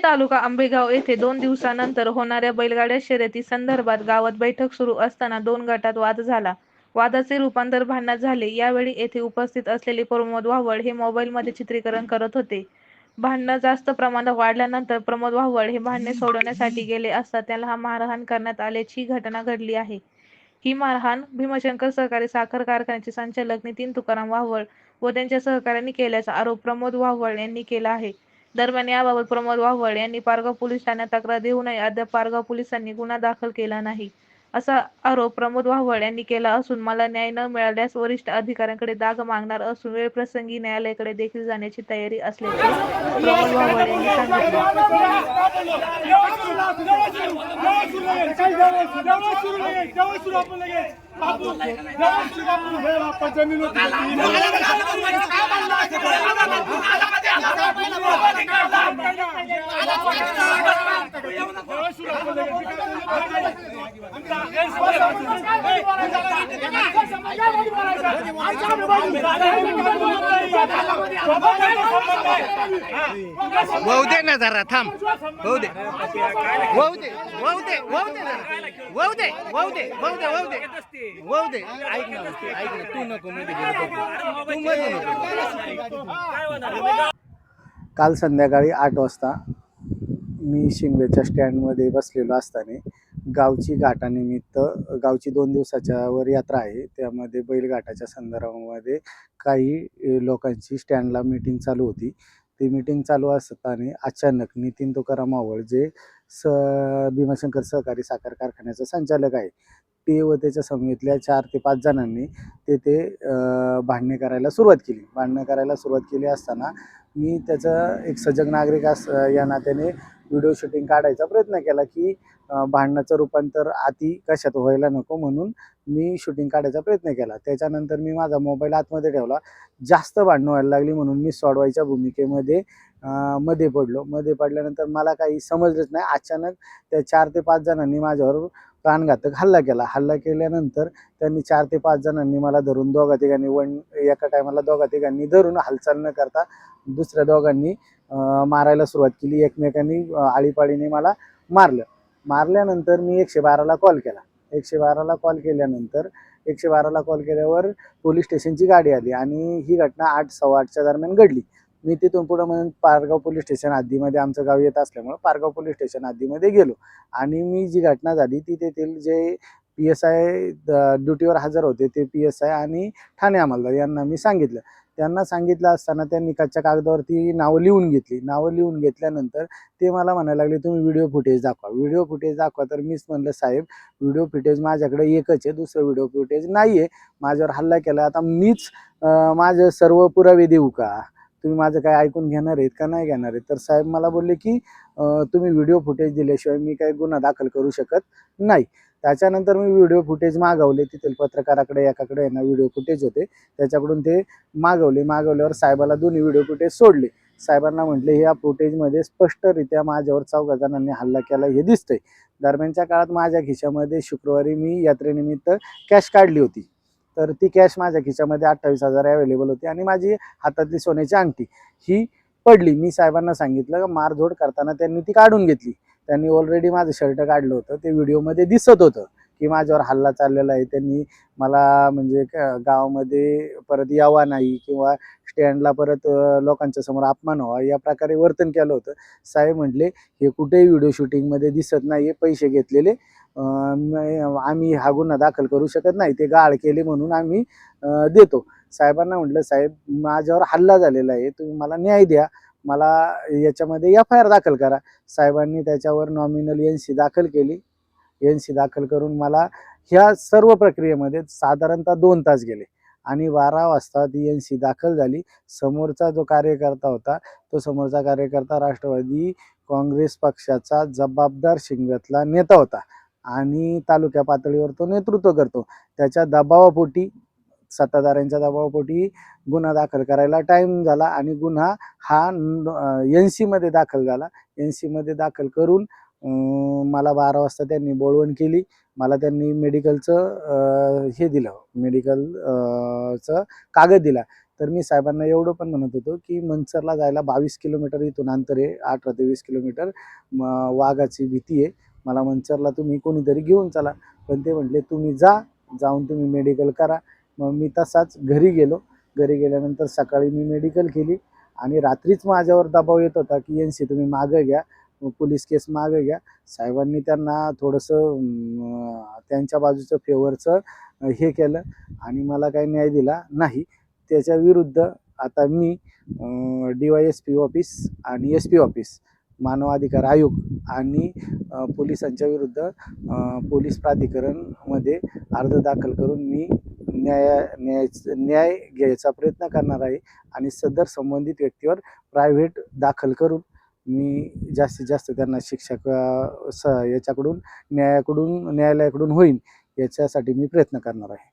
तालुका आंबेगाव येथे 2 दिवसानंतर होणाऱ्या बैलगाड्या शर्यती संदर्भात गावात बैठक सुरू असताना 2 गटात वाद झाला. वादाचे रूपांतर भांडणात झाले. यावेळी येथे उपस्थित असलेले प्रमोद वाव्हळ हे मोबाईलमध्ये चित्रीकरण करत होते. भांडणं जास्त प्रमाणात वाढल्यानंतर प्रमोद वाव्हळ हे भांडणे सोडवण्यासाठी गेले असता त्याला मारहाण करण्यात आल्याची घटना घडली आहे. ही मारहाण भीमाशंकर सहकारी साखर कारखान्याचे संचालक नितीन तुकाराम वाव्हळ व त्यांच्या सहकाऱ्यांनी केल्याचा आरोप प्रमोद वाव्हळ यांनी केला आहे. दरम्यान याबाबत प्रमोद वाव्हळ यांनी पारगाव पोलीस ठाण्यात तक्रार देऊनही अद्याप पारगाव पोलिसांनी गुन्हा दाखल केला नाही, असा आरोप प्रमोद वाव्हळ यांनी केला असून मला न्याय न मिळाल्यास वरिष्ठ अधिकाऱ्यांकडे दाद मागणार असून वेळप्रसंगी न्यायालयाकडे देखील जाण्याची तयारी असल्याचे प्रमोद वाव्हळ यांनी सांगितले. वाहू दे ना जरा, थांब. वाहू दे, वाहू दे, वाहू दे, वाहू दे, वाहू दे, वाहू दे, वाहू दे, वाहू दे, वाहू दे. ऐक ना, ऐक ना, तू नको मध्ये गेलं, तू मध्ये नको. काल संध्याकाळी 8 वाजता मी शिंगवेच्या स्टँडमध्ये बसलेलो असताना गावची घाटानिमित्त गावची 2 दिवसाच्या वर यात्रा आहे. त्यामध्ये बैलघाटाच्या संदर्भामध्ये काही लोकांची स्टँडला मीटिंग चालू होती. ती मीटिंग चालू असताना अचानक नितीन तुकाराम वाव्हळ जे भीमाशंकर सहकारी साखर कारखान्याचा संचालक आहे ते व त्याच्या समेतल्या 4 ते 5 जणांनी तेथे भांडणे करायला सुरुवात केली. भांडणं करायला सुरुवात केली असताना मी त्याचा एक सजग नागरिक या नात्याने व्हिडिओ शूटिंग काढायचा प्रयत्न केला की भांडणाचं रूपांतर अति कशात व्हायला नको म्हणून मी शूटिंग काढायचा प्रयत्न केला. त्याच्यानंतर मी माझा मोबाईल आतमध्ये ठेवला. जास्त भांडणं व्हायला लागली म्हणून मी सोडवायच्या भूमिकेमध्ये मध्ये पडलो. मध्ये पडल्यानंतर मला काही समजलंच नाही. अचानक त्या 4 ते 5 जणांनी माझ्यावर प्राणघातक हल्ला केला. हल्ला केल्यानंतर त्यांनी 4 ते 5 जणांनी मला धरून एका टायमाला दोघा तिघांनी धरून हालचाल न करता दुसऱ्या दोघांनी मारायला सुरुवात केली. एकमेकांनी आळीपाळीने मला मारलं. मारल्यानंतर मी 112ला कॉल केला. 112ला कॉल केल्यानंतर 112ला कॉल केल्यावर पोलीस स्टेशनची गाडी आली आणि ही घटना 8 सव्वा 8च्या दरम्यान घडली. मी तिथून पुढं म्हणून पारगाव पोलीस स्टेशन हद्दीमध्ये आमचं गाव येत असल्यामुळं पारगाव पोलीस स्टेशन हद्दीमध्ये गेलो आणि मी जी घटना झाली ती तेथील जे PSI ड्युटीवर हजर होते ते PSI आणि ठाणे अंमलदार यांना मी सांगितलं. त्यांना सांगितलं असताना त्यांनी कच्च्या कागदावरती नावं लिहून घेतली. नावं लिहून घेतल्यानंतर ते मला म्हणायला लागले तुम्ही व्हिडिओ फुटेज दाखवा, व्हिडिओ फुटेज दाखवा. तर मीच म्हणलं साहेब व्हिडिओ फुटेज माझ्याकडे एकच आहे, दुसरं व्हिडिओ फुटेज नाही आहे. माझ्यावर हल्ला केला, आता मीच माझं सर्व पुरावे देऊ का? तुम्ही माझं काय ऐकून घेणार आहेत का नाही घेणार आहेत? तर साहेब मला बोलले की तुम्ही व्हिडिओ फुटेज दिल्याशिवाय मी काही गुन्हा दाखल करू शकत नाही. त्याच्यानंतर मी व्हिडिओ फुटेज मागवले. तिथील पत्रकाराकडे एकाकडे ना व्हिडिओ फुटेज होते त्याच्याकडून ते मागवल्यावर साहेबाला दोन्ही व्हिडिओ फुटेज सोडले. साहेबांना म्हटले ह्या फुटेजमध्ये स्पष्टरित्या माझ्यावर 4 जणांनी हल्ला केला हे दिसतंय. दरम्यानच्या काळात माझ्या खिशामध्ये शुक्रवारी मी यात्रेनिमित्त कॅश काढली होती. तर ती कॅश माझ्या खिशामध्ये 28,000 अवेलेबल होती आणि माझी हातातली सोन्याची अंगठी ही पडली. मी साहेबांना सांगितलं मारझोड करताना त्यांनी ती काढून घेतली. त्यांनी ऑलरेडी माझं शर्ट काढलं होतं. ते व्हिडिओमध्ये दिसत होतं की माझ्यावर हल्ला चाललेला आहे. त्यांनी मला म्हणजे गावामध्ये परत यावा नाही किंवा स्टँडला परत लोकांच्या समोर अपमान व्हावा या प्रकारे वर्तन केलं होतं. साहेब म्हटले हे कुठेही व्हिडिओ शूटिंगमध्ये दिसत नाही आहे, पैसे घेतलेले आम्ही हा गुन्हा दाखल करू शकत नाही, ते गाळ केले म्हणून आम्ही देतो. साहेबांना म्हटलं साहेब माझ्यावर हल्ला झालेला आहे, तुम्ही मला न्याय द्या, मला याच्यामध्ये FIR दाखल करा. साहेबांनी त्याच्यावर नॉमिनल NC दाखल केली. NC दाखल करून मला ह्या सर्व प्रक्रियेमध्ये साधारणतः 2 तास गेले आणि 12 वाजता ती NC दाखल झाली. समोरचा जो कार्यकर्ता होता तो समोरचा कार्यकर्ता राष्ट्रवादी काँग्रेस पक्षाचा जबाबदार शिंगव्यातला नेता होता आणि तालुक्या पातळीवर तो नेतृत्व करतो. त्याच्या दबावापोटी सत्ताधाऱ्यांच्या दबावापोटी गुन्हा दाखल करायला टाईम झाला आणि गुन्हा हा NC मध्ये दाखल झाला. NC मध्ये दाखल करून मला 12 वाजता त्यांनी बोळवण केली. मला त्यांनी मेडिकलचं हे दिलं, चं कागद दिला. तर मी साहेबांना एवढं पण म्हणत होतो, की मंचरला जायला 22 किलोमीटर इथून अंतर आहे, 18 ते 20 किलोमीटर. वाघाची भीती आहे, मला मंचरला तुम्ही कोणीतरी घेऊन चला. पण ते म्हटले, तुम्ही जाऊन तुम्ही मेडिकल करा. मग मी तसाच घरी गेलो. घरी गेल्यानंतर सकाळी मी मेडिकल केली आणि रात्रीच माझ्यावर दबाव येत होता, की NC तुम्ही मागं घ्या, पोलीस केस मागं घ्या. साहेबांनी त्यांना थोडंसं त्यांच्या बाजूचं फेवरचं हे केलं आणि मला काही न्याय दिला नाही. त्याच्या विरुद्ध आता मी DYSP ऑफिस आणि SP ऑफिस, मानव अधिकार आयोग आणि पोलिसांच्या विरुद्ध पोलीस प्राधिकरणमध्ये अर्ज दाखल करून मी न्याय घ्यायचा प्रयत्न करणार आहे आणि सदर संबंधित व्यक्तीवर प्रायव्हेट दाखल करून मी जास्तीत जास्त त्यांना शिक्षा याच्याकडून न्यायालयाकडून होईल याच्यासाठी मी प्रयत्न करणार आहे.